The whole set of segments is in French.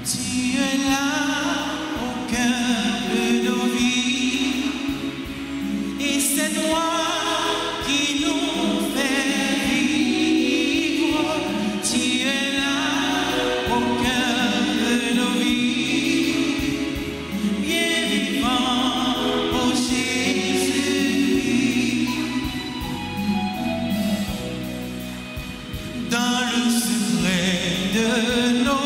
Tu es là au cœur de nos vies, et c'est toi qui nous fais vivre. Tu es là au cœur de nos vies, bien vivant, ô Jésus. Dans le secret de nos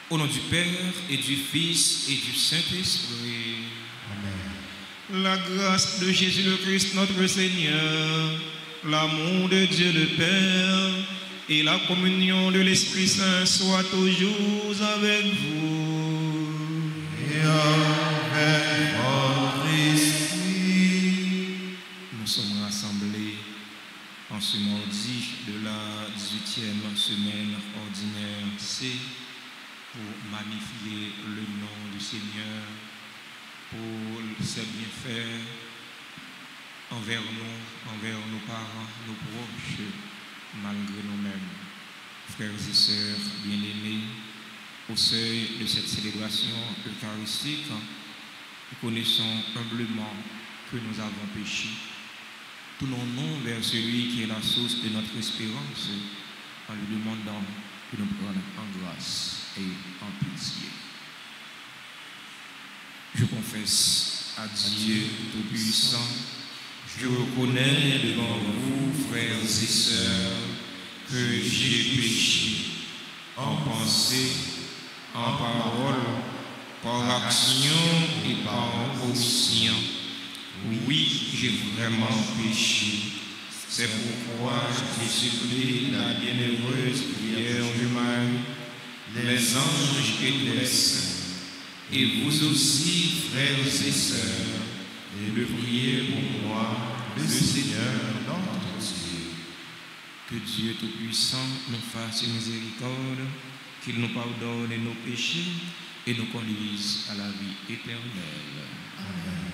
Au nom du Père et du Fils et du Saint-Esprit. Amen. La grâce de Jésus le Christ notre Seigneur, l'amour de Dieu le Père et la communion de l'Esprit Saint soient toujours avec vous. Et avec votre esprit. Nous sommes rassemblés en ce mardi de la 18e semaine ordinaire C pour magnifier le nom du Seigneur, pour ses bienfaits envers nous, envers nos parents, nos proches, malgré nous-mêmes. Frères et sœurs bien-aimés, au seuil de cette célébration eucharistique, nous connaissons humblement que nous avons péché. Tournons-nous vers celui qui est la source de notre espérance en lui demandant de nous prendre en grâce et en pitié. Je confesse à Dieu Tout-Puissant, je reconnais devant vous, frères et sœurs, que j'ai péché en pensée, en parole, par action et par omission. Oui, j'ai vraiment péché. C'est pourquoi j'ai supplié la bienheureuse Vierge Marie, les anges et tous les saints, et vous aussi, frères et sœurs, de prier pour moi, le Seigneur notre Dieu. Que Dieu Tout-Puissant nous fasse miséricorde, qu'il nous pardonne nos péchés et nous conduise à la vie éternelle. Amen.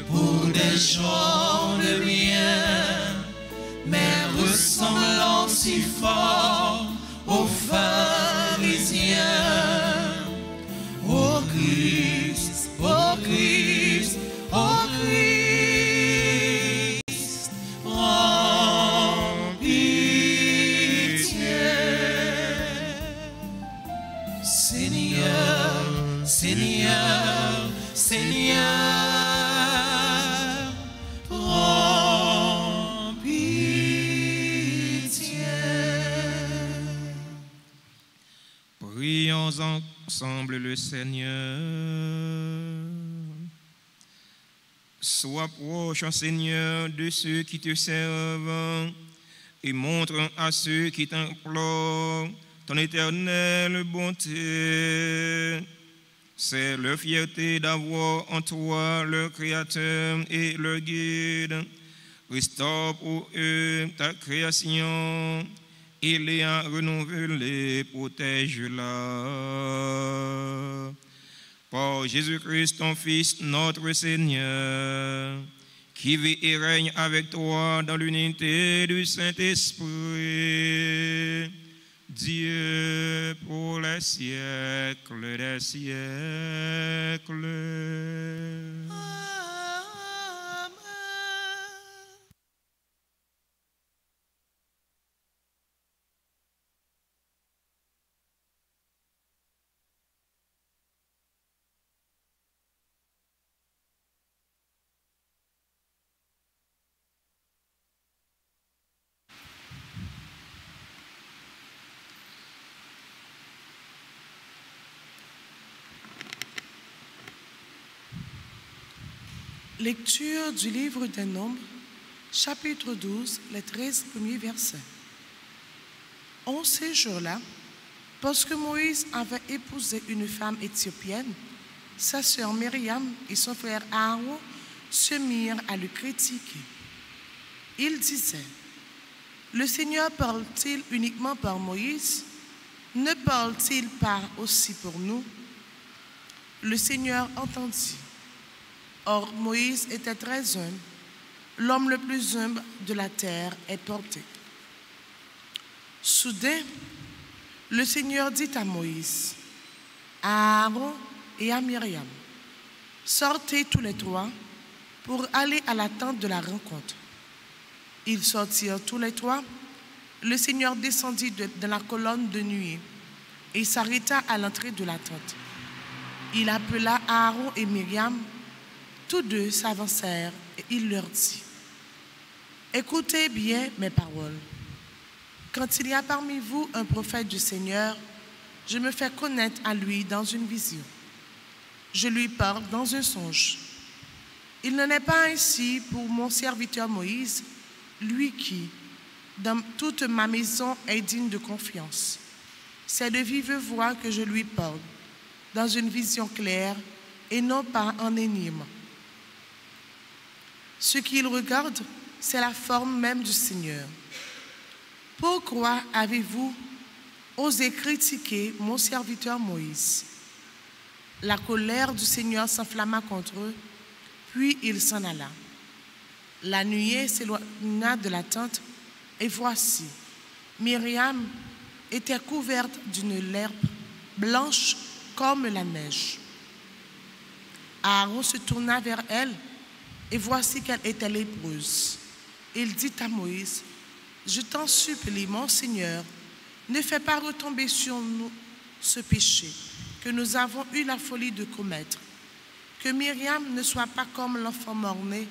Pour des gens de bien, mais ressemblant si fort aux pharisiens. Ô Christ, ô Christ, ô Christ, prends pitié. Seigneur, Seigneur, Seigneur. Prions ensemble le Seigneur. Sois proche, Seigneur, de ceux qui te servent et montre à ceux qui t'implorent ton éternelle bonté. C'est leur fierté d'avoir en toi leur Créateur et leur guide. Restaure pour eux ta création. Il les a renouvelés, protège-la. par Jésus-Christ, ton Fils, notre Seigneur, qui vit et règne avec toi dans l'unité du Saint-Esprit, Dieu pour les siècles des siècles. Lecture du livre des Nombres, chapitre 12, les 13 premiers versets. En ces jours-là, parce que Moïse avait épousé une femme éthiopienne, sa sœur Myriam et son frère Aaron se mirent à le critiquer. Ils disaient, « Le Seigneur parle-t-il uniquement par Moïse? Ne parle-t-il pas aussi pour nous ?» Le Seigneur entendit. Or, Moïse était très humble. L'homme le plus humble de la terre est porté. Soudain, le Seigneur dit à Moïse, à Aaron et à Myriam, « Sortez tous les trois pour aller à la tente de la rencontre. » Ils sortirent tous les trois. Le Seigneur descendit de la colonne de nuée et s'arrêta à l'entrée de la tente. Il appela Aaron et Myriam. Tous deux s'avancèrent et il leur dit, « Écoutez bien mes paroles. Quand il y a parmi vous un prophète du Seigneur, je me fais connaître à lui dans une vision. Je lui parle dans un songe. Il n'en est pas ainsi pour mon serviteur Moïse, lui qui, dans toute ma maison, est digne de confiance. C'est de vive voix que je lui parle, dans une vision claire et non pas en énigme. Ce qu'il regarde, c'est la forme même du Seigneur. Pourquoi avez-vous osé critiquer mon serviteur Moïse? » La colère du Seigneur s'enflamma contre eux, puis il s'en alla. La nuée s'éloigna de la tente, et voici, Myriam était couverte d'une lèpre blanche comme la neige. Aaron se tourna vers elle, et voici qu'elle était lépreuse. Il dit à Moïse, « Je t'en supplie, mon Seigneur, ne fais pas retomber sur nous ce péché que nous avons eu la folie de commettre. Que Myriam ne soit pas comme l'enfant mort-né,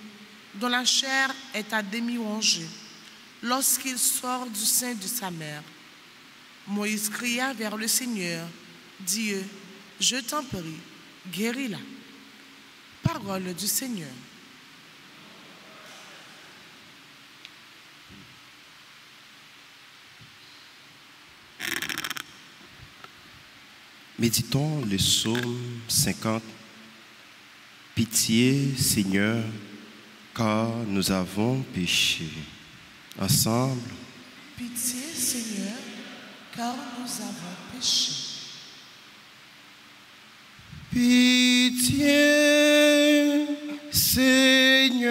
dont la chair est à demi rongée, lorsqu'il sort du sein de sa mère. » Moïse cria vers le Seigneur, « Dieu, je t'en prie, guéris-la. » Parole du Seigneur. Méditons le psaume 50. Pitié, Seigneur, car nous avons péché. Ensemble. Pitié, Seigneur, car nous avons péché. Pitié, Seigneur,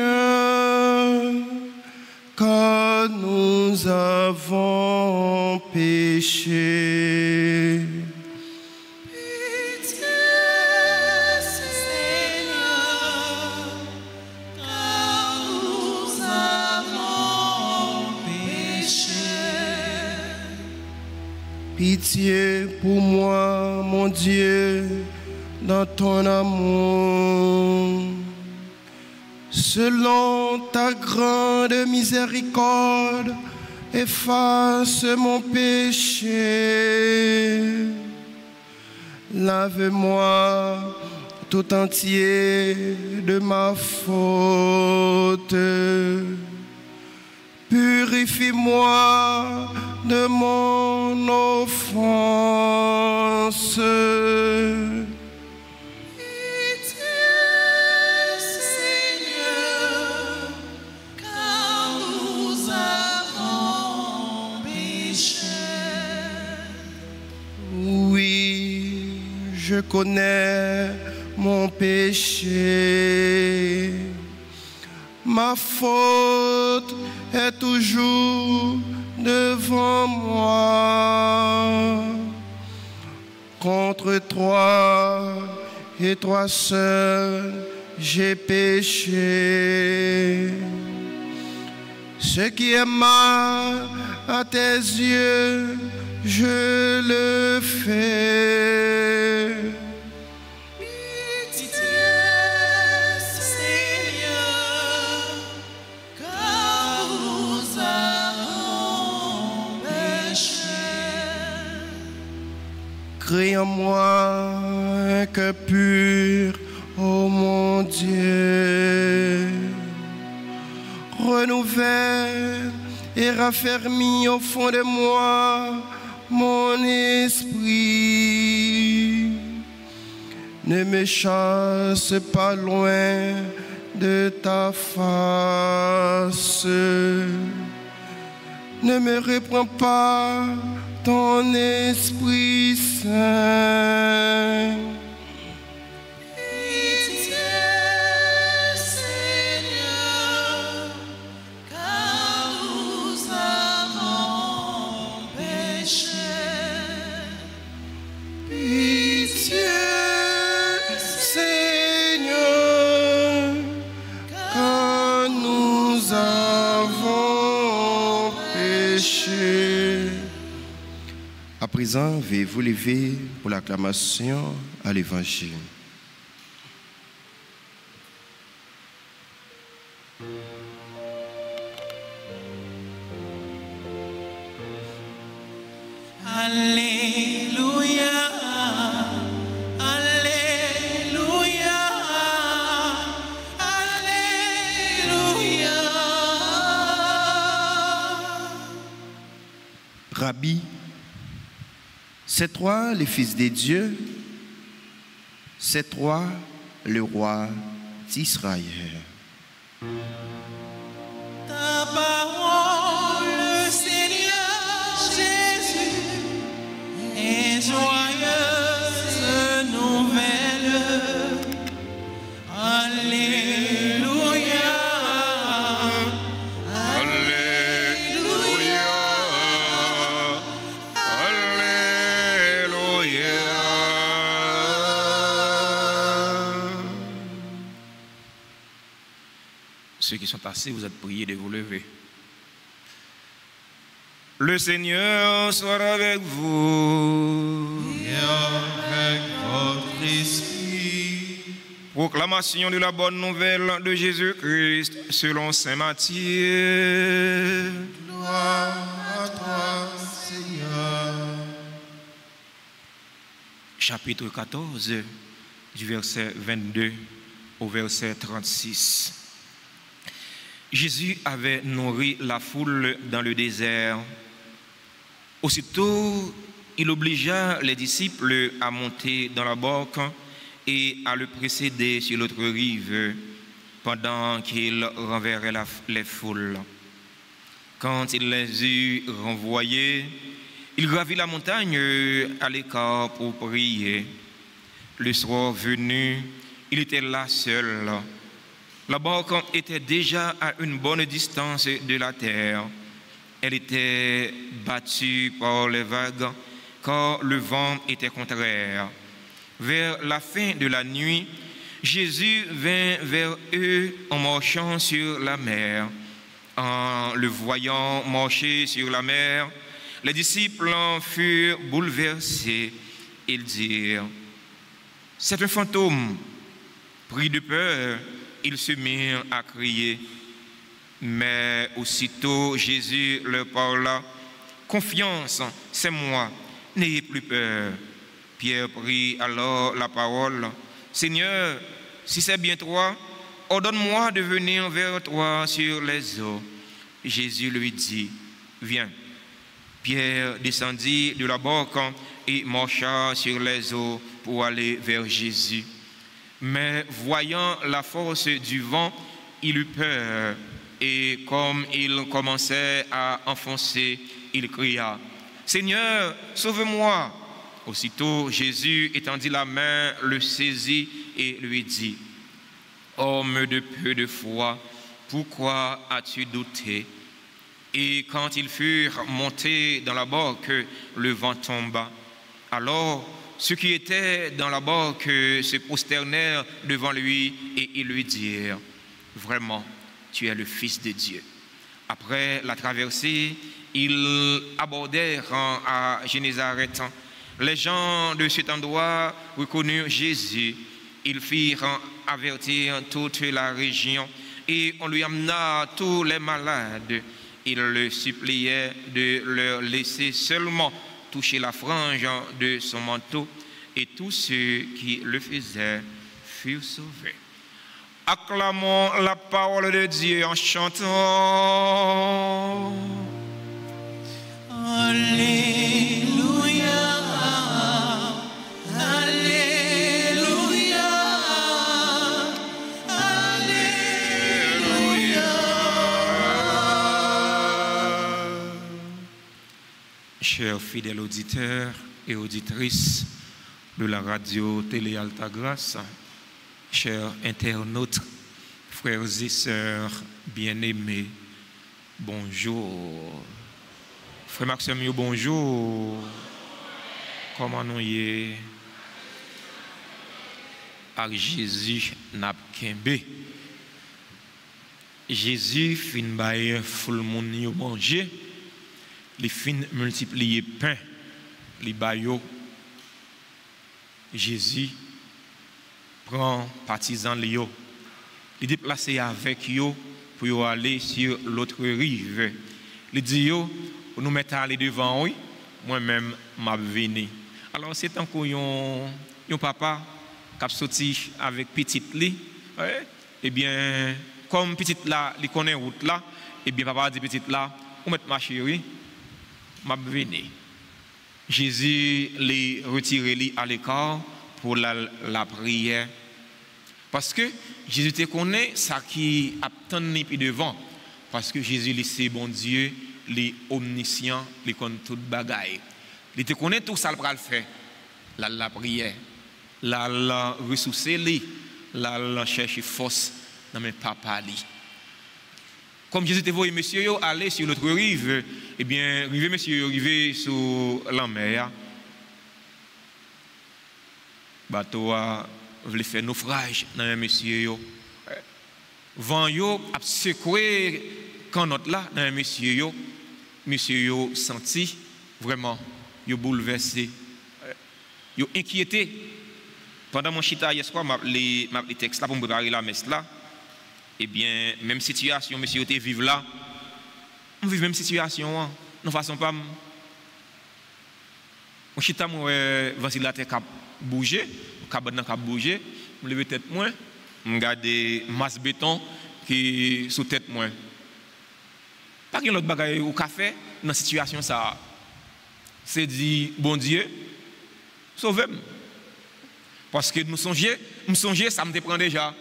car nous avons péché. Pitié pour moi, mon Dieu, dans ton amour. Selon ta grande miséricorde, efface mon péché. Lave-moi tout entier de ma faute. Purifie-moi de mon offense. Pitié, Seigneur, car nous avons péché. Oui, je connais mon péché. Ma faute est toujours devant moi. Contre toi et toi seul, j'ai péché. Ce qui est mal à tes yeux, je le fais. Pitié, Seigneur, car nous avons péché. Crée en moi un cœur pur, ô mon Dieu. Renouvelle et raffermis au fond de moi mon esprit. Ne me chasse pas loin de ta face. Ne me reprends pas ton Esprit Saint. À présent, veuillez vous lever pour l'acclamation à l'Évangile. Alléluia, Alléluia, Alléluia. Rabbi, c'est toi le Fils de Dieu, c'est toi le roi d'Israël. Ta parole, Seigneur Jésus, est joyeuse nouvelle. Alléluia, Alléluia, Alléluia. Ceux qui sont assis, vous êtes priés de vous lever. Le Seigneur soit avec vous. Et avec votre esprit. Proclamation de la bonne nouvelle de Jésus-Christ selon saint Matthieu. Gloire à toi, Seigneur. Chapitre 14, du verset 22 au verset 36. Jésus avait nourri la foule dans le désert. Aussitôt, il obligea les disciples à monter dans la barque et à le précéder sur l'autre rive pendant qu'il renverrait les foules. Quand il les eut renvoyés, il gravit la montagne à l'écart pour prier. Le soir venu, il était là seul. La barque était déjà à une bonne distance de la terre. Elle était battue par les vagues, car le vent était contraire. Vers la fin de la nuit, Jésus vint vers eux en marchant sur la mer. En le voyant marcher sur la mer, les disciples en furent bouleversés. Ils dirent: « C'est un fantôme. » Pris de peur, ils se mirent à crier. Mais aussitôt Jésus leur parla: « Confiance, c'est moi, n'ayez plus peur. » Pierre prit alors la parole: « Seigneur, si c'est bien toi, ordonne-moi de venir vers toi sur les eaux. » Jésus lui dit: « Viens. » Pierre descendit de la barque et marcha sur les eaux pour aller vers Jésus. Mais voyant la force du vent, il eut peur, et comme il commençait à enfoncer, il cria: « Seigneur, sauve-moi !» Aussitôt, Jésus étendit la main, le saisit et lui dit, « Homme de peu de foi, pourquoi as-tu douté ?» Et quand ils furent montés dans la barque, le vent tomba. Alors, ceux qui étaient dans la barque se prosternèrent devant lui et ils lui dirent, « Vraiment, tu es le Fils de Dieu. » Après la traversée, ils abordèrent à Génézareth. Les gens de cet endroit reconnurent Jésus. Ils firent avertir toute la région et on lui amena tous les malades. Ils le suppliaient de leur laisser seulement toucher la frange de son manteau et tous ceux qui le faisaient furent sauvés. Acclamons la parole de Dieu en chantant. Alléluia, Alléluia, Alléluia. Chers fidèles auditeurs et auditrices de la radio Télé Altagrace, chers internautes, frères et sœurs bien-aimés, bonjour. Frère Maxime, bonjour. Comment nous y est? Avec Jésus n'a kembe. Jésus fin bailler full monde yo manger. Il fin multiplier pain, li bayo. Jésus prend partisan yo. Il déplacer avec yo pour aller sur l'autre rive. Il dit yo nous mettons aller devant oui, moi-même m'a venu. Alors c'est tant qu'on yon papa qui a sorti avec petite li, eh bien comme petite là, il connaît route là, eh bien papa dit petite là, on met ma chérie, m'a venu. Jésus les retiré li à l'écart pour la prière. Parce que Jésus te connaît ça qui attend puis devant parce que Jésus c'est bon Dieu. Les omniscients, les connaissent toute bagaille. Il te connaît tout ça, le faire. La prière, la ressourcer, la chercher force dans mes papas. Comme Jésus te voyait, monsieur, aller sur l'autre rive, eh bien, rive, monsieur, arrivé sur la mer. Bateau voulait faire naufrage dans monsieur. Vent yo a secoué quand notre là, dans monsieur yo senti vraiment yo bouleversé, yo inquiété. Pendant mon chita hier soir m'a les textes là pour me préparer la messe là. Eh bien même situation monsieur te vivre là. On vit même situation non façon pas mon chita moi ventilateur cap bouger, cabane cap bouger, me lever tête moins, me garder masse béton qui sous tête moins. Pas qu'il y a l'autre bagaille au café dans cette situation ça. C'est dit bon Dieu sauvez-moi. Parce que nous songeons ça me prend déjà.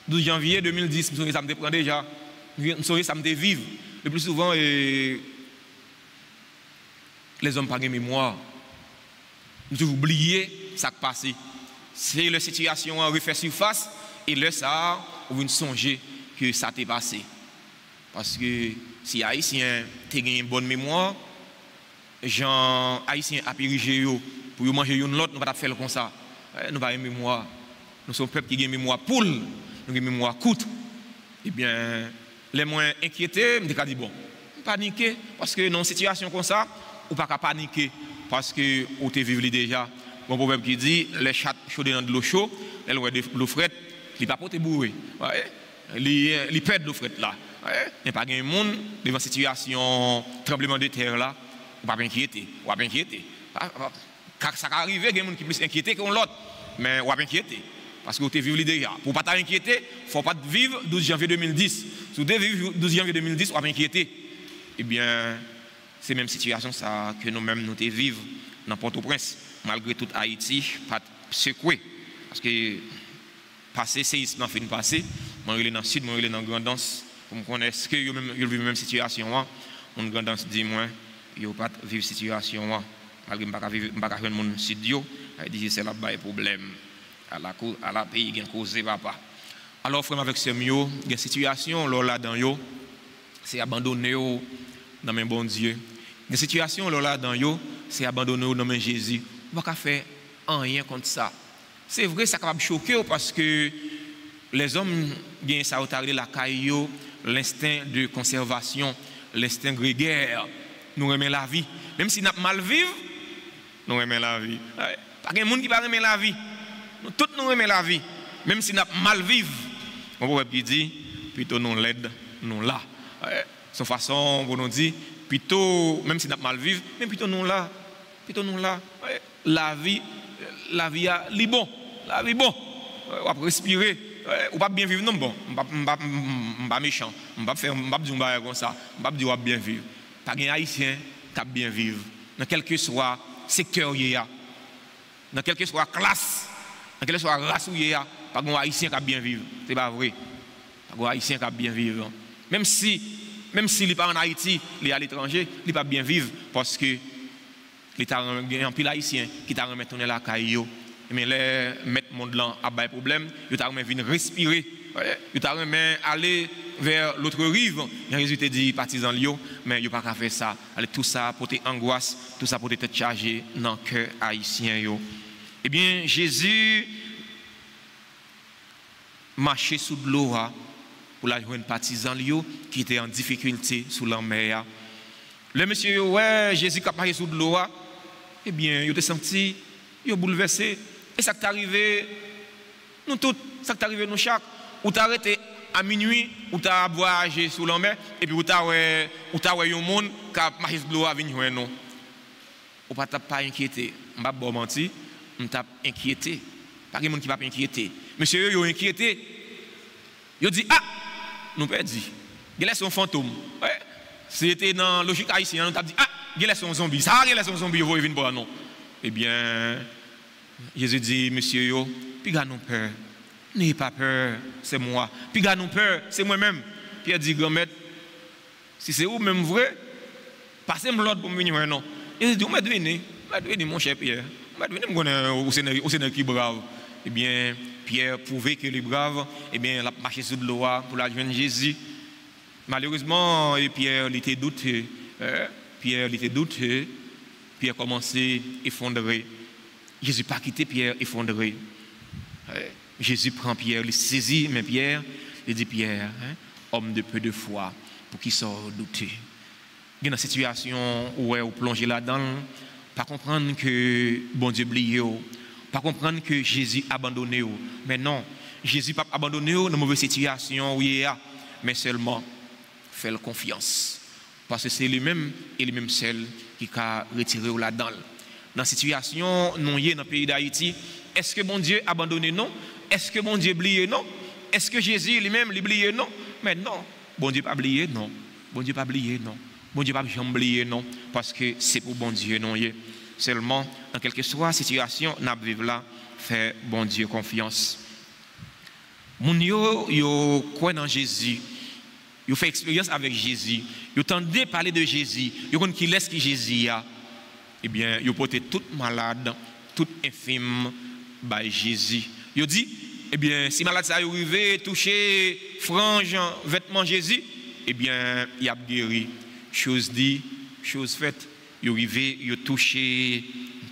12 janvier 2010, ça me prend déjà. Nous songeons ça me vivre. Le plus souvent les hommes pas de mémoire. Nous oublier ça qui passe. C'est la situation refait surface et là ça on songer que ça t'est passé. Parce que si Haïtien a une bonne mémoire, gens Haïtien a périgé pour manger une autre, nous ne pouvons pas faire comme ça. Nous n'avons pas une mémoire. Nous sommes un peuple qui a une mémoire poule, nous avons une mémoire courte. Eh bien, les moins inquiétés, je me dis bon, paniquer, parce que dans une situation comme ça, on ne peut pas paniquer, parce que on te vive déjà. Mon proverbe qui dit, les chats chauds dans de l'eau chaude, elles ont de l'eau frette, ils ne peuvent pas bourrer. Ils perdent l'eau frette là. Il n'y a pas de monde devant une situation tremblement de terre là, on ne peut pas inquiéter. Car ça arrive, il y a des gens qui sont plus inquiétés que l'autre, mais on ne peut pas inquiéter. Parce que vous êtes vivre déjà. Pour ne pas t'inquiéter, il ne faut pas vivre 12 janvier 2010. Si vous devez vivre 12 janvier 2010, on ne peut pas inquiéter. Eh bien, c'est la même situation ça, que nous-mêmes nous vivons dans Port-au-Prince. Malgré tout Haïti, pas secoué. Parce que passer séisme dans fin passé, moi je suis dans le sud, moi je suis dans Grandance. Pour me connaître, est-ce que vous vivez la même situation? Mon Grandance dit moi, je ne pas vivre cette situation. malgré que je ne peux pas joindre mon studio, il dit c'est là bas problème à la pays qui a causé papa. Alors frère avec ce mieux, il y a une situation là dans yo, c'est abandonner dans mes bon Dieu. Une situation là dans yo, c'est abandonner dans mes Jésus. On va pas faire rien contre ça. C'est vrai ça capable choquer parce que les hommes gagnent ça au la caillou, l'instinct de conservation, l'instinct grégaire. Nous aimons la vie, même si nous mal vivre, nous aimons la vie. Pas de monde qui va aimer la vie. Nous tous nous aimons la vie, même si nous mal vivre. On peut dire plutôt nous l'aide, nous là. Son façon pour nous dire plutôt même si nous mal vivre, mais plutôt nous là. La vie a li bon, la vie bon. On va respirer, ou pas bien vivre non bon. On pas méchant, on pas faire, on pas dire comme ça, on pas dire bien vivre. Pas un haïtien qui bien vivre dans quel que soit secteur il y a, dans quelle que soit classe, dans quelle que soit race il y a, pas un haïtien qui bien vivre. C'est pas vrai. Pas un haïtien qui bien vivre. Même si il n'est pas en Haïti, il est à l'étranger, il n'est pas bien vivre parce que l'État a un pile haïtien qui t'a remis tourner la caillou. Mais les mettre monde là à bas problème, il t'a remis venir respirer, il t'a remis aller vers l'autre rive. Il a résulté dit partisan Lio, mais il pas qu'à faire ça. Tout ça pour tes angoisses, tout ça pour tes têtes chargées dans le cœur haïtien yo. Eh bien Jésus marchait sous de l'eau pour la joindre partisan Lio qui était en difficulté sous la mer. Le monsieur ouais Jésus qui a marché sous de l'eau, eh bien il était senti, il bouleversé. Et ça qui est arrivé, nous tous, ça qui est arrivé nous chaque, ou t'as arrêté à minuit, ou t'as voyagé sous la mer, et puis ou t'as un monde qui a marché sous de l'eau à venir nous. Ou pas inquiété, je ne vais pas mentir, je t'ai inquiété. Pas de monde qui va pas inquiété. Monsieur, il est inquiété. Il dit ah, nous perdons. Il est son fantôme. Ouais. C'était dans la logique haïtienne, on t'a dit ah, il est son zombie. Ça, il est son zombie, il va venir pour nous. Eh bien, Jésus dit, monsieur, yo, puis gardons peur. N'ayez pas peur, c'est moi. Puis gardons peur, c'est moi-même. Pierre dit, grand-maître, si c'est vous-même vrai, passez-moi l'autre pour me venir, non. Il dit, vous m'avez donné, mon cher Pierre. Vous m'avez donné, au Sénat qui est brave. Eh bien, Pierre prouvait qu'il est brave. Eh bien, il a marché sur de l'eau pour la joindre Jésus. Malheureusement, Pierre était douté. Pierre a commencé à effondrer. Jésus n'a pas quitté Pierre effondré. Jésus prend Pierre, il saisit, mais Pierre, il dit Pierre, homme de peu de foi, pour qui sort douter. Il y a une situation où on plonge là-dedans, pas comprendre que bon Dieu oublié, pas comprendre que Jésus a abandonné. Mais non, Jésus n'a pas abandonné dans une mauvaise situation où il est, mais seulement faire confiance. Parce que c'est lui-même et lui-même seul qui a retiré là-dedans. Dans la situation, nous sommes dans le pays d'Haïti, est-ce que bon Dieu a abandonné? Non. Est-ce que bon Dieu a oublié? Non. Est-ce que Jésus lui-même l'a oublié? Non. Mais non. Bon Dieu n'a pas oublié? Non. Bon Dieu n'a pas oublié? Non. Bon Dieu n'a pas oublié? Non. Parce que c'est pour bon Dieu, non. Seulement, dans quelque que soit la situation, nous vivons là, faire bon Dieu confiance. Mon yo croit dans Jésus. Yo fait expérience avec Jésus. Yo tendez parler de Jésus. Yo connaît qui laisse qui Jésus a. Eh bien, ils portent tout malade, tout infime par Jésus. Ils dit, eh bien, si malade ça arrive, toucher frange, vêtement Jésus, eh bien, il a guéri. Chose dit, chose faite. Ils arrivent, ils touché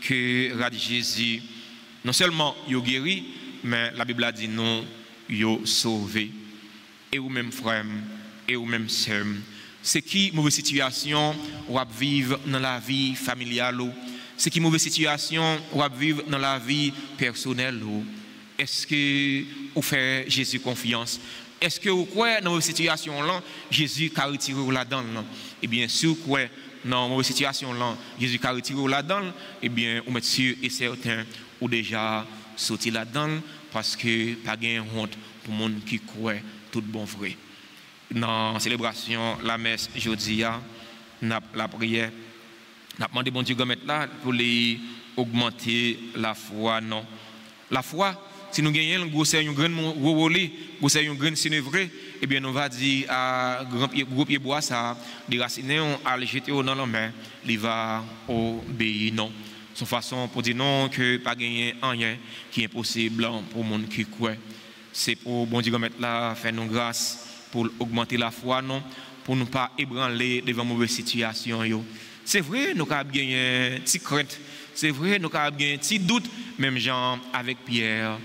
que rad Jésus. Non seulement ils ont guéri, mais la Bible a dit non, ils ont sauvé. Et vous-même, frère, et vous-même, sœur. C'est qui mauvaise situation ou à vivre dans la vie familiale? C'est qui mauvaise situation ou à vivre dans la vie personnelle? Est-ce que vous faites Jésus confiance? Est-ce que vous croyez dans une situation là, Jésus a retiré là-dedans? Eh bien, si vous croyez dans une situation là, Jésus a retiré là-dedans, eh bien, vous êtes sûr et certain ou déjà sorti là-dedans parce que pas de honte pour les gens qui croient tout bon vrai. Dans la célébration, la messe, jeudi, la prière, nous avons demandé bon Dieu là pour les augmenter la foi. Non. La foi, si nous gagnons un gros relais, un grand sénévré, eh bien nous va dire à gros pied bois ça, déraciner, à le jeter dans la main, il va obéir. Non. Son façon pour dire non, que pas gagner rien qui est impossible pour le monde qui croit. C'est pour bon Dieu mettre là, faire nous grâce pour augmenter la foi, non, pour ne pas ébranler devant mauvaise situation. C'est vrai, nous avons gagné une petite crainte. C'est vrai, nous avons gagné un petit doute, même gens avec Pierre,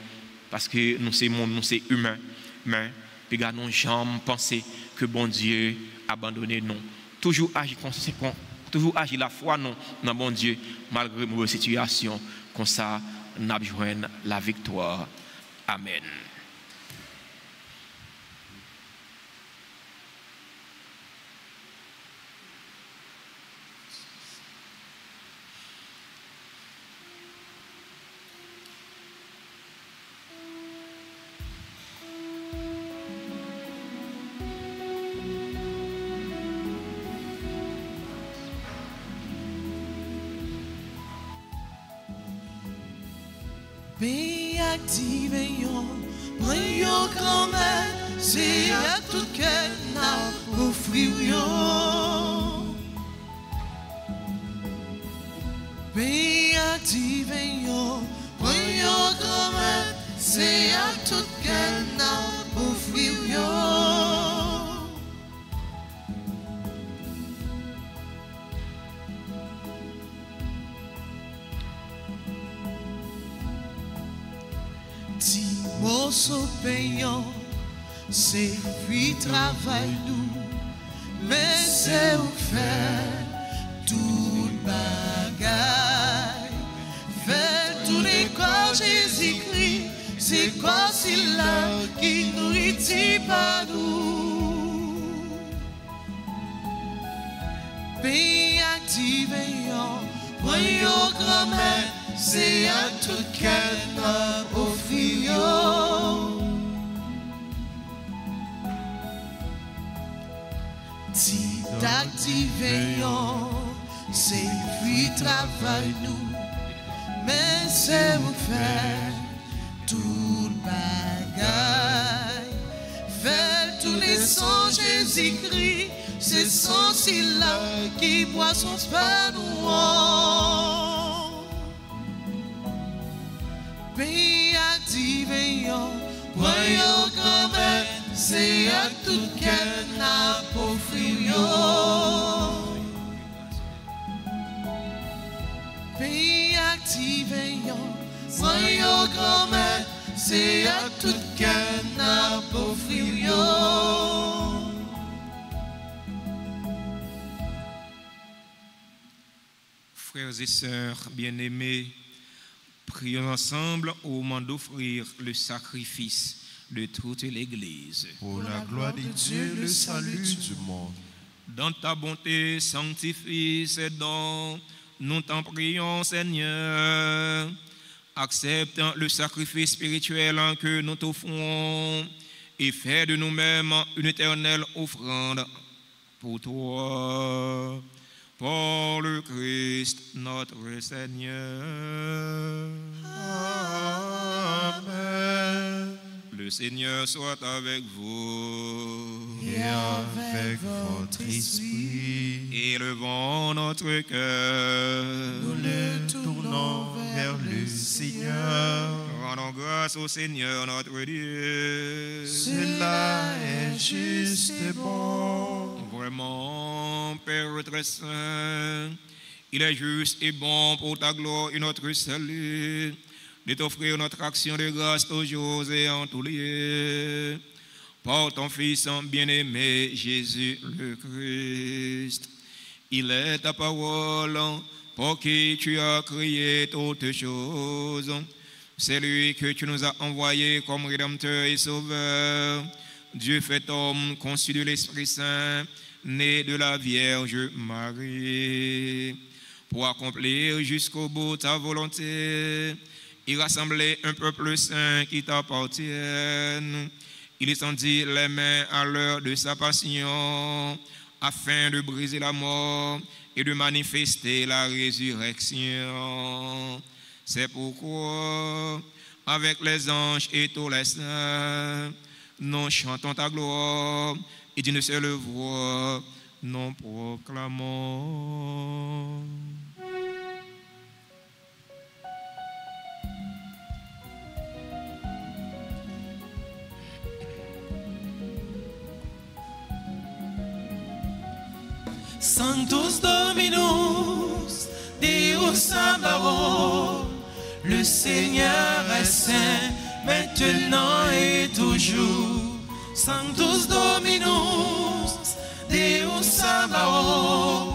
parce que nous sommes monde, nous sommes humains. Mais, puis nous jamais pensé que bon Dieu abandonné nous. Toujours agir conséquent, toujours agir la foi non dans bon Dieu, malgré mauvaise situation. Comme ça, nous avons joué la victoire. Amen. Be active yon, pren yon grand-mère, c'est à tout qu'elle n'a offrir yon. Be active yon, pren yon grand-mère, c'est à tout qu'elle n'a offrir yon. Morceau payant, c'est lui travail nous, mais c'est où faire tout bagaille. Faire tous les corps Jésus-Christ, c'est quoi c'est là qui nourrit pas nous. Pays activant, voyons grand-mère, c'est à tout qu'elle n'a offert. Si d'activer, c'est lui travail nous, mais c'est vous faire tout le bagaille. Faire tous les sons Jésus-Christ, c'est son là qui boit son pain noir. Pays activé, voyons grand-mère, c'est à tout qu'elle n'a pas offrir. Pays activé, voyons grand-mère, c'est à tout qu'elle n'a pas offrir. Frères et sœurs bien-aimés, prions ensemble au moment d'offrir le sacrifice de toute l'Église. Pour la gloire de Dieu, le salut du monde. Dans ta bonté, sanctifie ces dons, nous t'en prions, Seigneur. Accepte le sacrifice spirituel que nous t'offrons et fais de nous-mêmes une éternelle offrande pour toi. Par le Christ, notre Seigneur. Amen. Le Seigneur soit avec vous. Et avec votre esprit. Élevons notre cœur. Nous le tournons vers le Seigneur. Rendons grâce au Seigneur notre Dieu. Cela est juste et bon. Vraiment, Père très saint, il est juste et bon pour ta gloire et notre salut de t'offrir notre action de grâce toujours et en tous lieux. Par ton Fils bien-aimé, Jésus le Christ. Il est ta parole, pour qui tu as créé toutes choses. C'est lui que tu nous as envoyé comme Rédempteur et Sauveur. Dieu fait homme, conçu de l'Esprit Saint, né de la Vierge Marie, pour accomplir jusqu'au bout ta volonté et rassembler un peuple saint qui t'appartienne. Il étendit les mains à l'heure de sa passion, afin de briser la mort et de manifester la résurrection. C'est pourquoi, avec les anges et tous les saints, nous chantons ta gloire et d'une seule voix, nous proclamons. Sanctus Dominus, Deus Sabaoth, le Seigneur est saint, maintenant et toujours. Sanctus Dominus, Deus Sabaoth,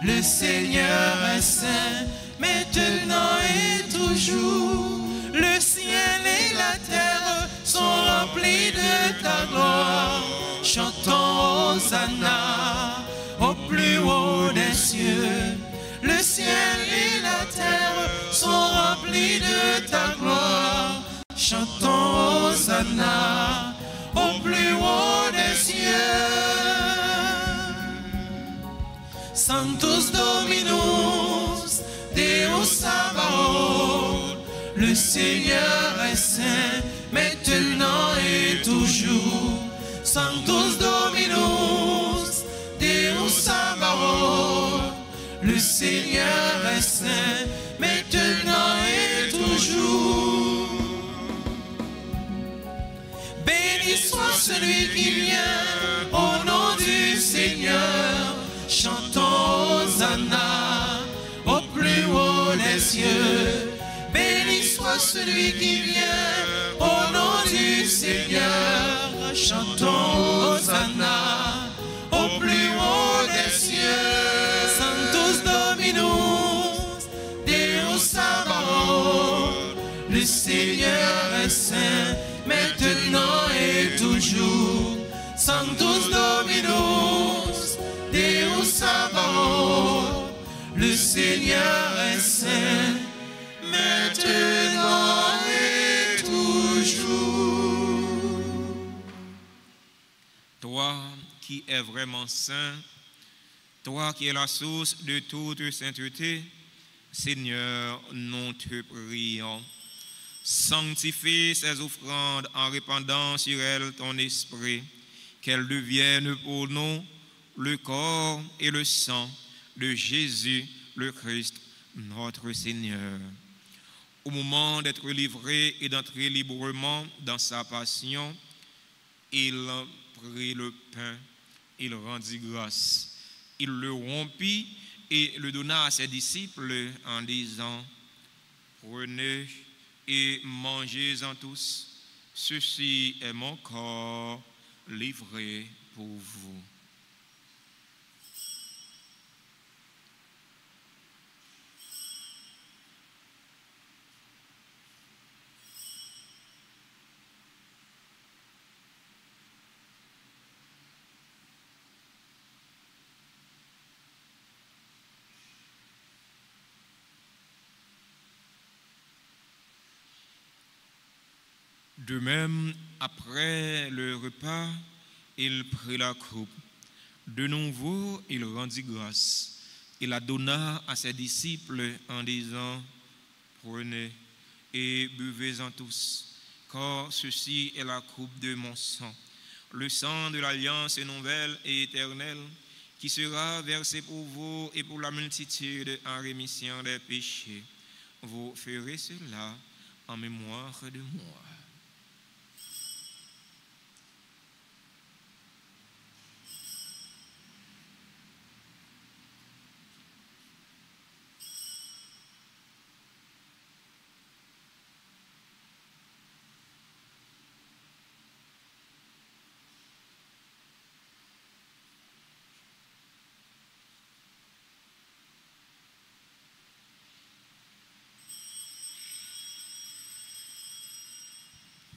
le Seigneur est saint, maintenant et toujours. Le ciel et la terre sont remplis de ta gloire. Chantons Hosanna au plus haut des cieux. Le ciel et la terre sont remplis de ta gloire. Chantons Hosanna au plus haut des cieux. Sanctus Dominus, Deus Sabaoth, le Seigneur est saint, maintenant et toujours. Sanctus Dominus, Deus Sabaoth, le Seigneur est saint, maintenant et toujours. Béni soit celui qui vient au nom du Seigneur. Chantons Hosanna au plus haut des cieux. Béni soit celui qui vient au nom du Seigneur. Chantons Hosanna au plus haut des cieux. Sanctus Dominus, Deus Sabaoth, le Seigneur est saint, maintenant et toujours. Sanctus Dominus, Deus Sabaoth, le Seigneur est saint, maintenant et toujours. Toi qui es vraiment saint, toi qui es la source de toute sainteté, Seigneur, nous te prions. Sanctifie ces offrandes en répandant sur elles ton esprit, qu'elles deviennent pour nous le corps et le sang de Jésus le Christ, notre Seigneur. Au moment d'être livré et d'entrer librement dans sa passion, il prit le pain, il rendit grâce, il le rompit et le donna à ses disciples en disant: prenez et mangez-en tous, ceci est mon corps livré pour vous. De même, après le repas, il prit la coupe. De nouveau, il rendit grâce. Il la donna à ses disciples en disant: prenez et buvez-en tous, car ceci est la coupe de mon sang, le sang de l'alliance nouvelle et éternelle, qui sera versé pour vous et pour la multitude en rémission des péchés. Vous ferez cela en mémoire de moi.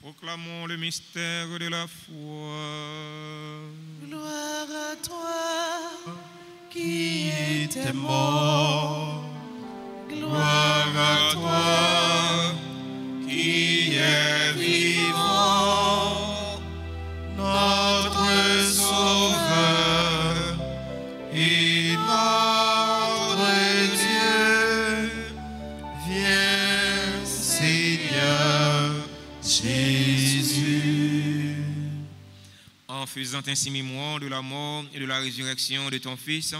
Proclamons le mystère de la foi. Gloire à toi qui T'es mort, gloire à toi qui es vivant, notre Sauveur et notre Dieu. Viens, Seigneur Jésus. En faisant ainsi mémoire de la mort et de la résurrection de ton Fils,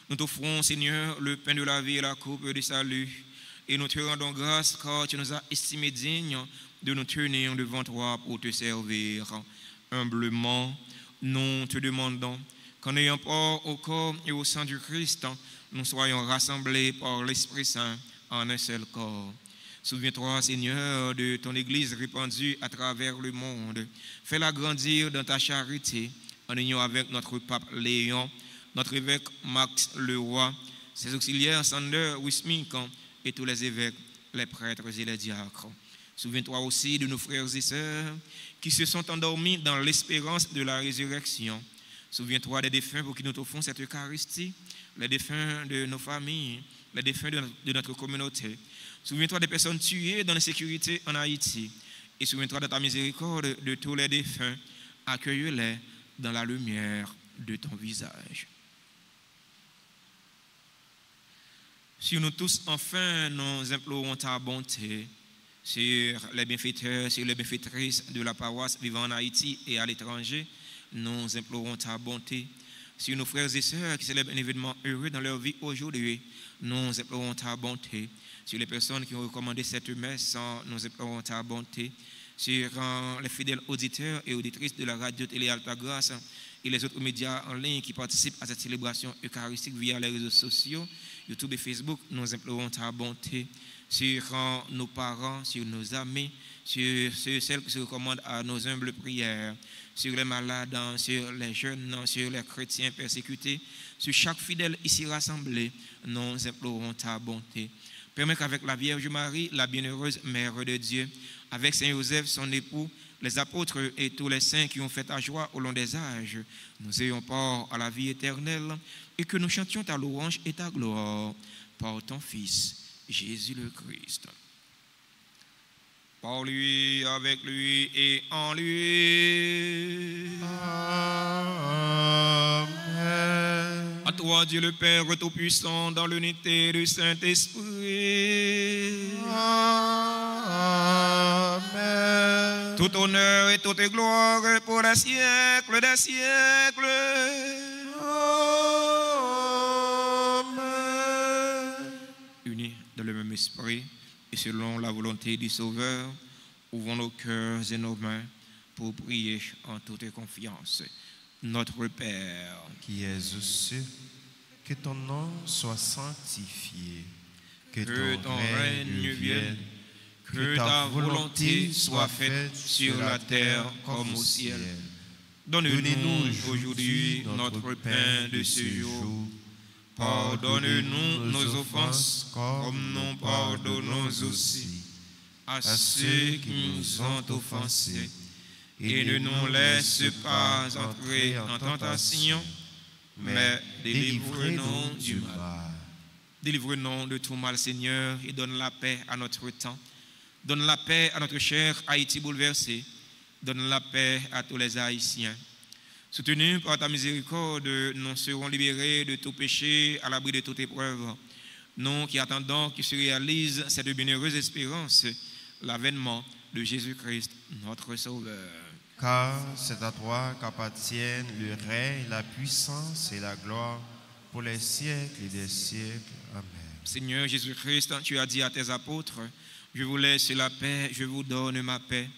nous t'offrons, Seigneur, le pain de la vie et la coupe du salut, et nous te rendons grâce car tu nous as estimés dignes de nous tenir devant toi pour te servir. Humblement, nous te demandons qu'en ayant part au corps et au sang du Christ, nous soyons rassemblés par l'Esprit Saint en un seul corps. Souviens-toi, Seigneur, de ton Église répandue à travers le monde. Fais-la grandir dans ta charité, en union avec notre pape Léon, notre évêque Max Leroy, ses auxiliaires Sander Wisminkan et tous les évêques, les prêtres et les diacres. Souviens-toi aussi de nos frères et sœurs qui se sont endormis dans l'espérance de la résurrection. Souviens-toi des défunts pour qui nous t'offrons cette Eucharistie, les défunts de nos familles, les défunts de notre communauté. Souviens-toi des personnes tuées dans l'insécurité en Haïti. Et souviens-toi de ta miséricorde de tous les défunts. Accueille-les dans la lumière de ton visage. Sur nous tous, enfin, nous implorons ta bonté sur les bienfaiteurs, sur les bienfaitrices de la paroisse vivant en Haïti et à l'étranger. Nous implorons ta bonté. Sur nos frères et sœurs qui célèbrent un événement heureux dans leur vie aujourd'hui, nous implorons ta bonté. Sur les personnes qui ont recommandé cette messe, nous implorons ta bonté. Sur les fidèles auditeurs et auditrices de la radio Télé Alta Grâce et les autres médias en ligne qui participent à cette célébration eucharistique via les réseaux sociaux, YouTube et Facebook, nous implorons ta bonté. Sur nos parents, sur nos amis, sur celles qui se recommandent à nos humbles prières, sur les malades, sur les jeunes, sur les chrétiens persécutés, sur chaque fidèle ici rassemblé, nous implorons ta bonté. Permets qu'avec la Vierge Marie, la bienheureuse Mère de Dieu, avec Saint Joseph, son époux, les apôtres et tous les saints qui ont fait ta joie au long des âges, nous ayons part à la vie éternelle et que nous chantions ta louange et ta gloire par ton Fils, Jésus le Christ. Par lui, avec lui et en lui. Amen. À toi, Dieu le Père Tout-Puissant, dans l'unité du Saint-Esprit. Amen. Tout honneur et toute gloire pour les siècles des siècles. Amen. Unis dans le même esprit et selon la volonté du Sauveur, ouvrons nos cœurs et nos mains pour prier en toute confiance. Notre Père, Qui es aux cieux, que ton nom soit sanctifié, que ton règne vienne, que ta volonté soit faite sur la terre comme au ciel. Donne-nous aujourd'hui notre pain de ce jour. Pardonne-nous nos offenses, comme nous pardonnons aussi à ceux qui nous ont offensés. Et ne nous laisse pas entrer en tentation, mais délivre-nous du mal. Délivre-nous de tout mal, Seigneur, et donne la paix à notre temps. Donne la paix à notre cher Haïti bouleversé. Donne la paix à tous les Haïtiens. Soutenus par ta miséricorde, nous serons libérés de tout péché, à l'abri de toute épreuve. Nous qui attendons qu'il se réalise cette bienheureuse espérance, l'avènement de Jésus-Christ, notre Sauveur. Car c'est à toi qu'appartiennent le règne, la puissance et la gloire pour les siècles et des siècles. Amen. Seigneur Jésus-Christ, tu as dit à tes apôtres, je vous laisse la paix, je vous donne ma paix.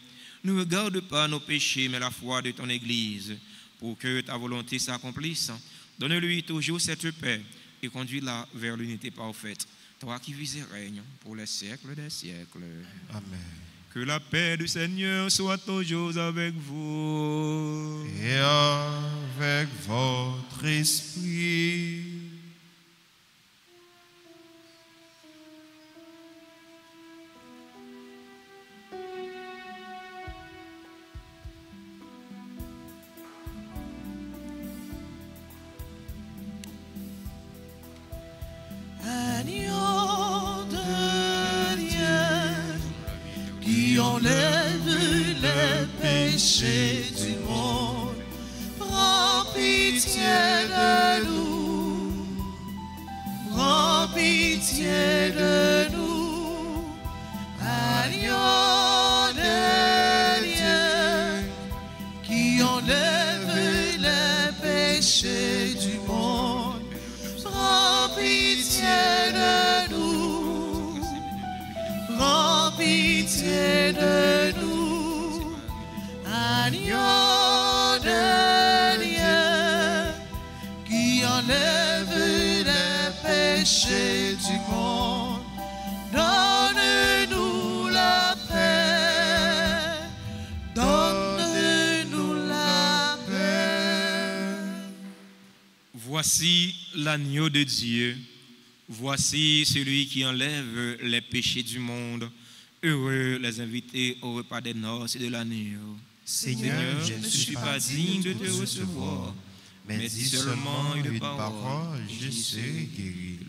Ne regarde pas nos péchés, mais la foi de ton Église. Pour que ta volonté s'accomplisse, donne-lui toujours cette paix et conduis-la vers l'unité parfaite. Toi qui vis et règnes pour les siècles des siècles. Amen. Que la paix du Seigneur soit toujours avec vous. Et avec votre esprit. Agneau de Dieu, qui enlève les péchés du monde, prends pitié de nous, prends pitié de nous. Agneau de Dieu, qui enlève les péchés du monde, prends pitié de nous, prends pitié de nous. Agneau de Dieu, monde. Donne-nous la paix. Donne-nous la paix. Voici l'agneau de Dieu. Voici celui qui enlève les péchés du monde. Heureux les invités au repas des noces et de l'agneau. Seigneur, je ne suis pas digne de te recevoir, mais dis seulement une parole, je serai guéri.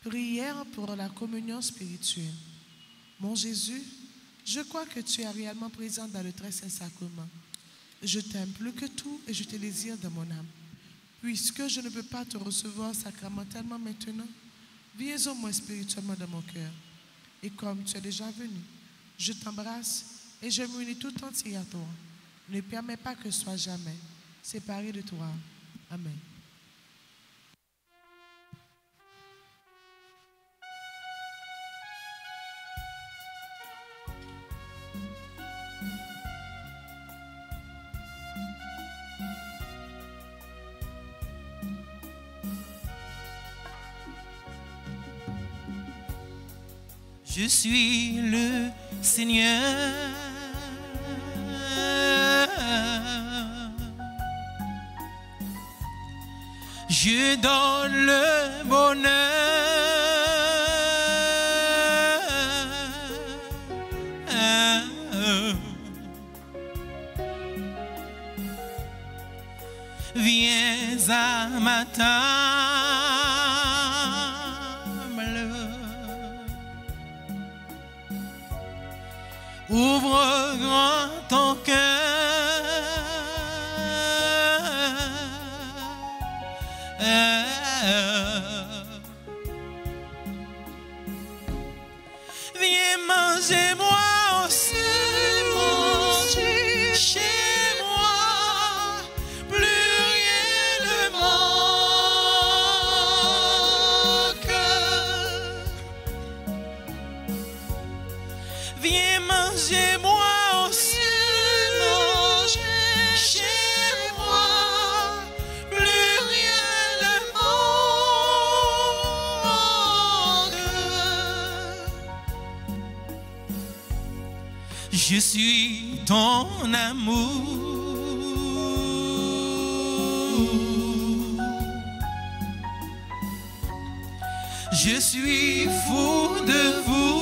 Prière pour la communion spirituelle. Mon Jésus, je crois que tu es réellement présent dans le très saint sacrement. Je t'aime plus que tout et je te désire dans mon âme. Puisque je ne peux pas te recevoir sacramentellement maintenant, viens au moins spirituellement dans mon cœur. Et comme tu es déjà venu, je t'embrasse et je m'unis tout entier à toi. Ne permets pas que je sois jamais séparé de toi. Amen. Je suis le Seigneur. Je donne le bonheur. Viens à ma table. Ouvre grand ton cœur. Viens manger moi aussi. Manger chez moi. Plus rien ne manque. Viens manger moi aussi. Manger chez moi. Plus rien ne manque. Je suis ton amour. Je suis fou de vous.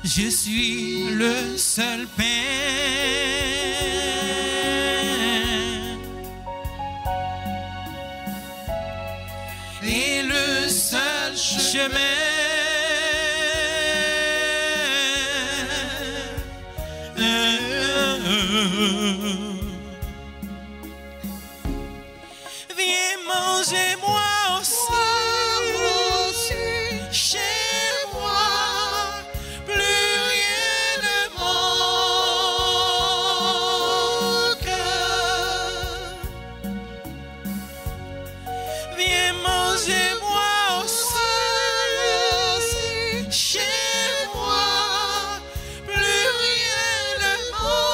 Je suis le seul pain et le seul chemin. Viens manger moi aussi. Chez moi. Plus rien ne manque. Viens manger moi aussi. Chez moi. Plus rien ne manque.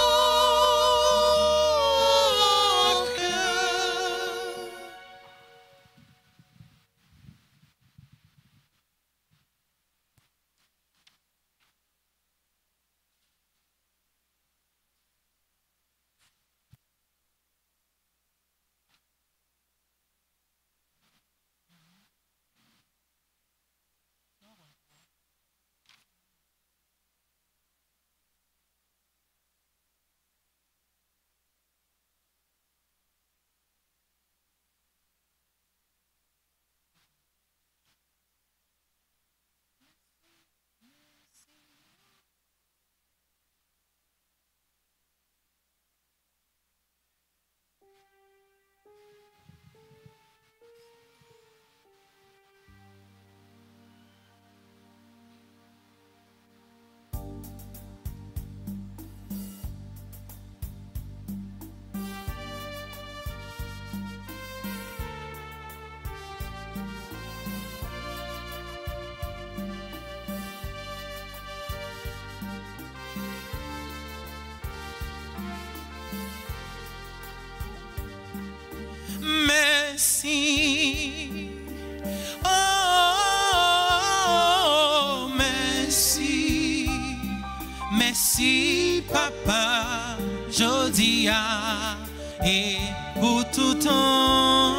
et pour tout temps.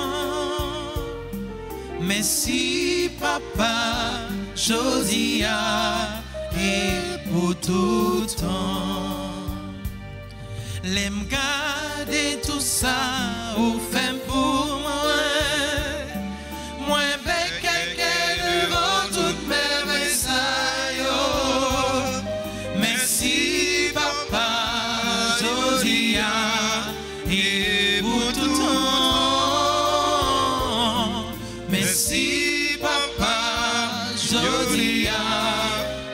Merci papa, Josia, et pour tout temps. L'aime garder tout ça au fin pour moi. Moi, ben quelqu'un devant toutes mes messages. Merci papa, Josia, et pour tout temps. Merci papa, Josia,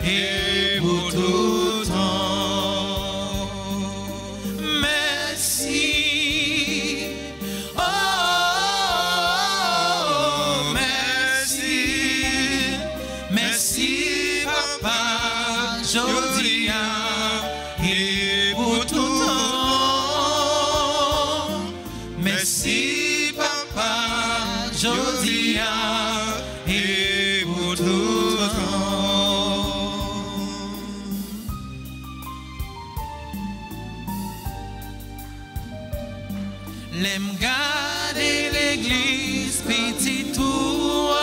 et pour tout temps. Merci, oh, merci, merci papa, Josia, et pour tout temps. Merci papa, Josia, et pour tout temps. L'aime garder l'église petit tour.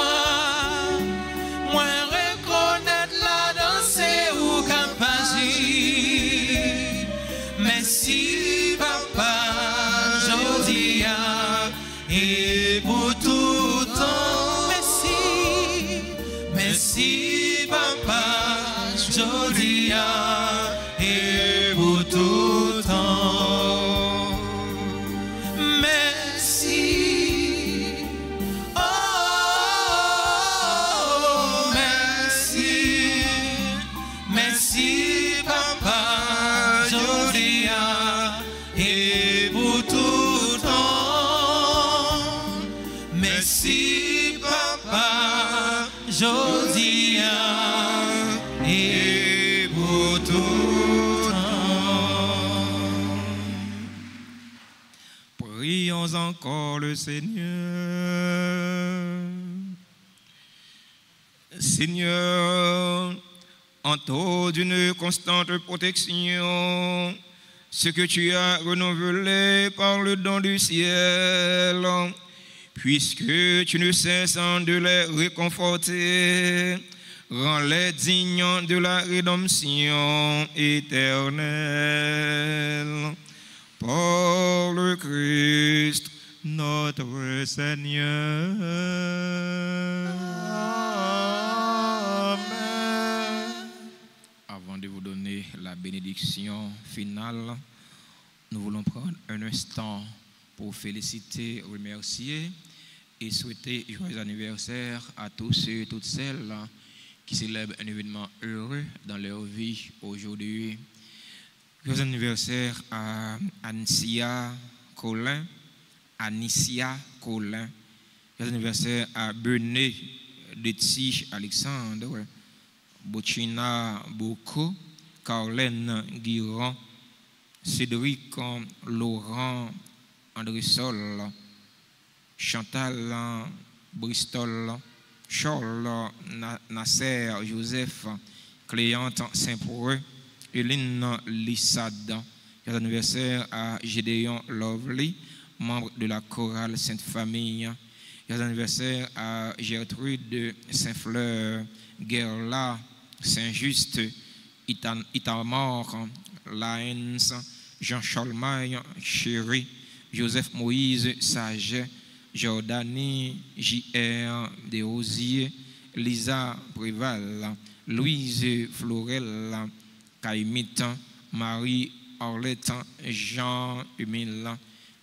Moi reconnaître la danse ou capagie. Merci papa, Josia, et pour tout temps. Merci, merci papa, Josia, et pour tout temps. Merci, oh, merci, merci papa, Josia, et pour tout temps. Merci papa, Josia, et pour tout temps. Prions encore le Seigneur. Seigneur, en taux d'une constante protection, ce que tu as renouvelé par le don du ciel, puisque tu ne cesses de les réconforter, rends-les dignes de la rédemption éternelle. Par le Christ, notre Seigneur. Amen. Avant de vous donner la bénédiction finale, nous voulons prendre un instant pour féliciter, remercier et souhaiter joyeux anniversaire à tous ceux et toutes celles qui célèbrent un événement heureux dans leur vie aujourd'hui. Joyeux anniversaire à Anicia Colin. Joyeux anniversaire à Benet Detsi Alexandre, Bochina Boko, Carlène Guiron, Cédric Laurent André-Sol, Chantal Bristol, Charles Nasser Joseph, Cléante Saint-Poureux, Hélène Lissade. Joyeux anniversaire à Gédéon Lovely, membre de la chorale Sainte-Famille. Joyeux anniversaire à Gertrude Saint-Fleur, Gerla Saint-Just, Itamar Laens, Jean-Charles Maille, Chéri, Joseph Moïse Saget, Jordanie J.R. Desrosiers, Lisa Préval, Louise Florel, Caïmit, Marie Orlette, Jean-Humile.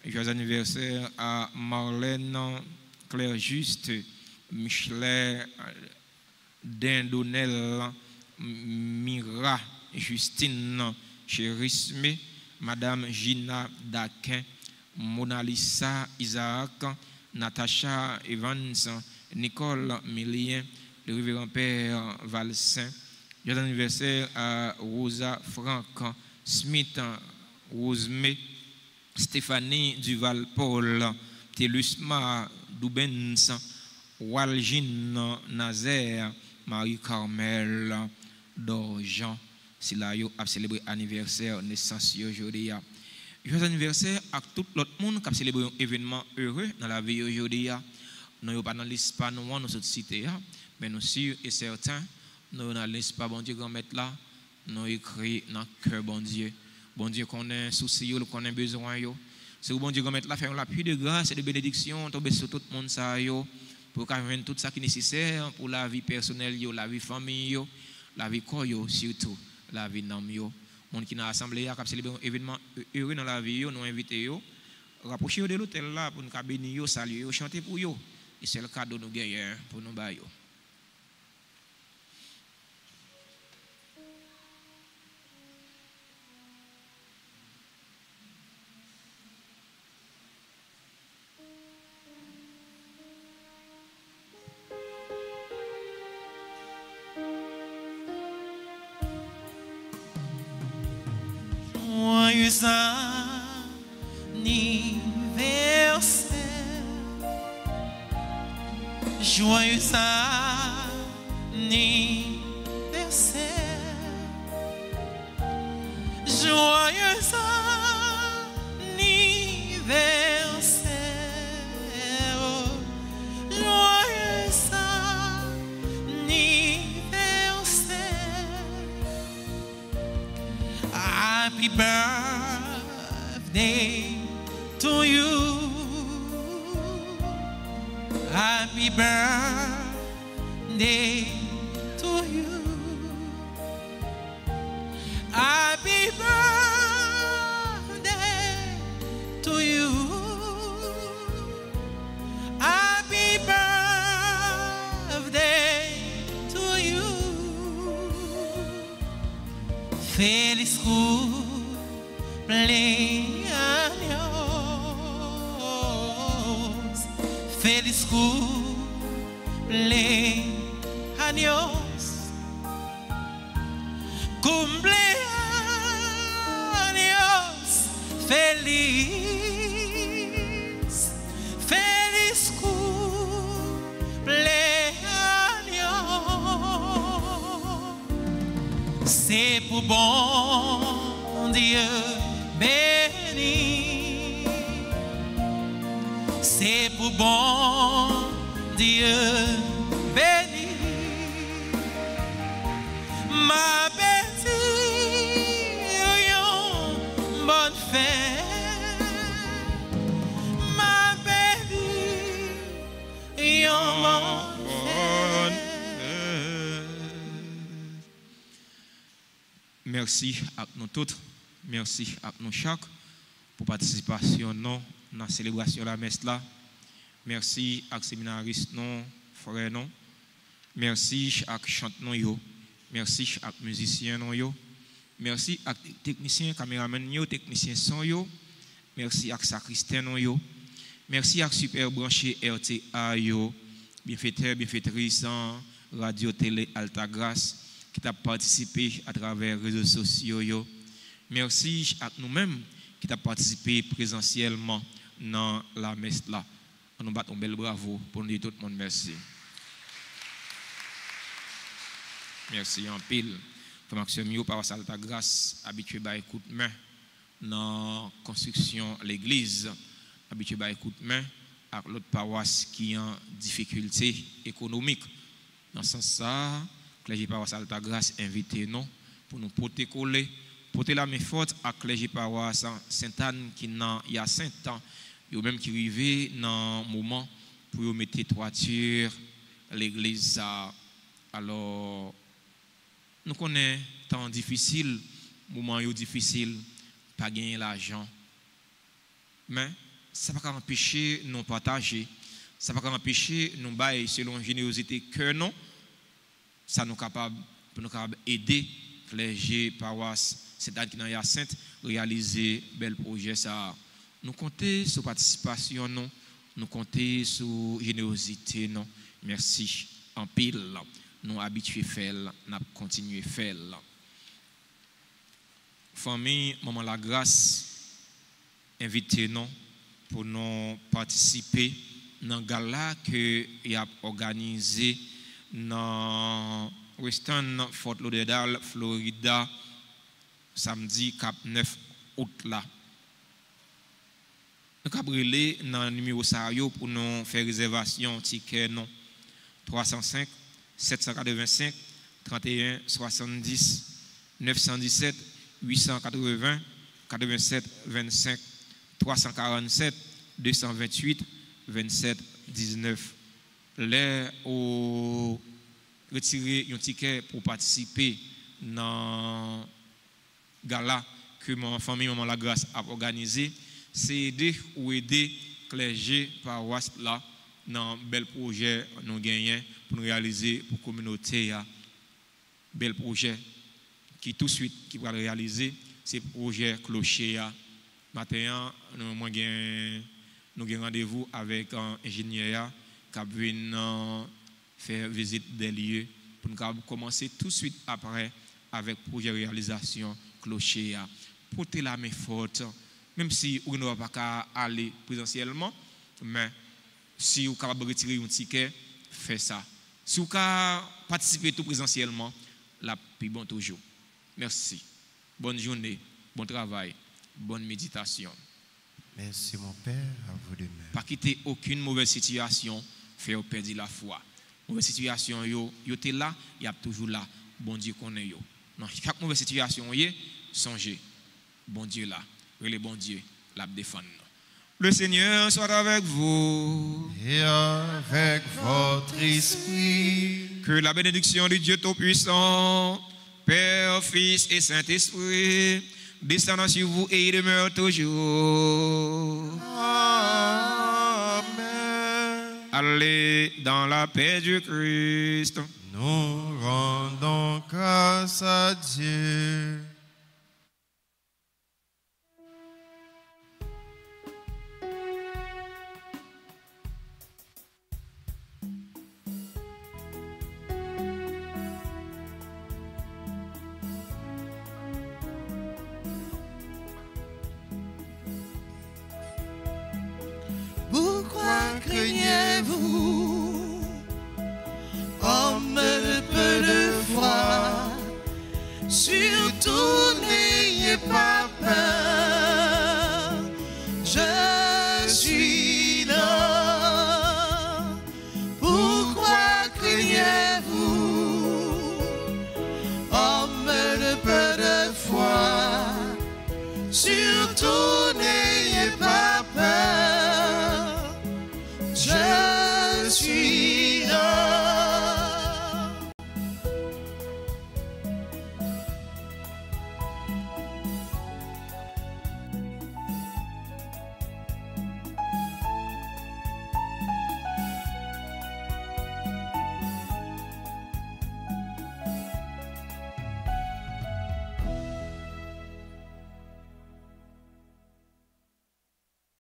Joyeux anniversaire à Marlène Claire Juste, Michelet Dindonel, Mira Justine Chérisme, Madame Gina Daquin, Monalisa Isaac, Natacha Evans, Nicole Millien, le révérend Père Valsin. Joyeux anniversaire à Rosa Franck, Smith Rosemé, Stéphanie Duval-Paul, Télusma Doubens, Walgine Nazaire, Marie-Carmel Dorjean. C'est là a célébré anniversaire naissance aujourd'hui. joyeux anniversaire à tout l'autre monde qui a célébré un événement heureux dans la vie aujourd'hui. Nous sommes pas dans l'espace, nous sommes dans cette cité, mais nous sûrs et certains, nous sommes dans l'espace, bon Dieu, grand maître là, nous écrit dans le cœur, bon Dieu. Bon Dieu, qu'on ait souci, qu'on ait besoin. C'est bon Dieu, grand maître là, faire l'appui de grâce et de bénédiction, tomber sur tout le monde, ça, pour qu'on ait tout ça qui est nécessaire pour la vie personnelle, la vie famille, la vie corps, surtout la vie d'âme. Les gens qui sont assemblés, qui ont célébré un événement heureux dans la vie, nous invitons, rapprochez de l'hôtel là pour nous bénir, saluer, chanter pour eux. Et c'est le cadeau nous gagnons pour nous bailler. Joyeux anniversaire, joyeux anniversaire, joyeux anniversaire, joyeux anniversaire, happy birthday to you. Happy birthday to you. Happy birthday to you. Happy birthday to you. Feliz cumpleaños. Feliz cumpleaños, cumpleaños feliz, feliz cumpleaños. C'est pour bon Dieu béni, c'est pour bon Dieu béni, ma bêtise, bonne fête, ma bêtise, bonne fête. Merci à nous tous, merci à nous chaque pour participation dans la célébration de la messe là. Merci à séminaristes non, frères non. Merci à chanteurs yo. Merci à musiciens non yo. Merci à techniciens, caméramans yo, techniciens son yo. Merci à sacristains non yo. Merci à super branché RTA yo, bienfaiteurs, bienfaitrices radio télé Alta Grâce qui t'a participé à travers les réseaux sociaux yo. Merci à nous-mêmes qui t'a participé présentiellement dans la messe là. On nous bat un bel bravo pour nous dire tout le monde merci. Merci en pile. Pour Maxime par Alta Grâce, habitué à coup de main dans la construction de l'église, habitué à coup de main avec l'autre paroisse qui en difficulté économique. Dans ce sens, ça, clergé paroisse Alta Grâce invité nous pour nous porter coller, porter la main forte à clergé paroisse Sainte-Anne qui n'a il y a 5 ans. Yo même qui arrivé dans un moment pour mettre toiture l'église. Alors nous connaissons temps difficile, moment difficile, pas gagner l'argent. Mais ça ne va pas empêcher nous partager, ça ne va pas empêcher nous bailler selon générosité que non. Ça nous capable pour nous capable aider clergé paroisse Sainte-Anne qui dans Hyacinthe réaliser bel projet ça. Nous comptons sur participation, non. Nous comptons sur générosité, non. Merci en pile. Nous habitués à faire, nous continuons à faire. Famille, Maman la Grâce, invitez-nous pour nous participer dans le gala que y a organisé dans Western Fort Lauderdale, Florida, samedi 9 août là. Nous avons brûlé dans le numéro Sario pour nous faire réservation ticket non 305 785 31 70 917 880 87 25 347 228 27 19. L'air au retirer un ticket pour participer dans gala que ma famille Maman La Grâce a organisé, c'est aider ou aider clergé paroisse là dans bel projet nous gagnons pour nous réaliser pour la communauté. Bel projet qui tout de suite qui va réaliser c'est projet clocher. Matin nous avons rendez-vous avec un ingénieur qui vient faire visite des lieux pour nous commencer tout de suite après avec projet réalisation clocher. Portez la main forte, même si vous n'avez pas aller présentiellement, mais si vous pouvez retirer un ticket, faites ça. Si vous pouvez participer tout présentiellement, la plus bon toujours. Merci. Bonne journée, bon travail, bonne méditation. Merci mon Père, à vous de même. Pas quitter aucune mauvaise situation, faire perdre la foi. Mauvaise situation, yo êtes là, il y a toujours là. Bon Dieu connaît yo. Dans chaque mauvaise situation, songez. Bon Dieu là, le bon Dieu, la défendre. Le Seigneur soit avec vous. Et avec votre esprit. Que la bénédiction du Dieu Tout-Puissant, Père, Fils et Saint-Esprit, descendant sur vous et demeure toujours. Amen. Allez dans la paix du Christ. Nous rendons grâce à Dieu. Pourquoi craignez-vous, homme de peu de foi? Surtout n'ayez pas peur, je suis là. Pourquoi craignez-vous, homme de peu de foi? Surtout n'ayez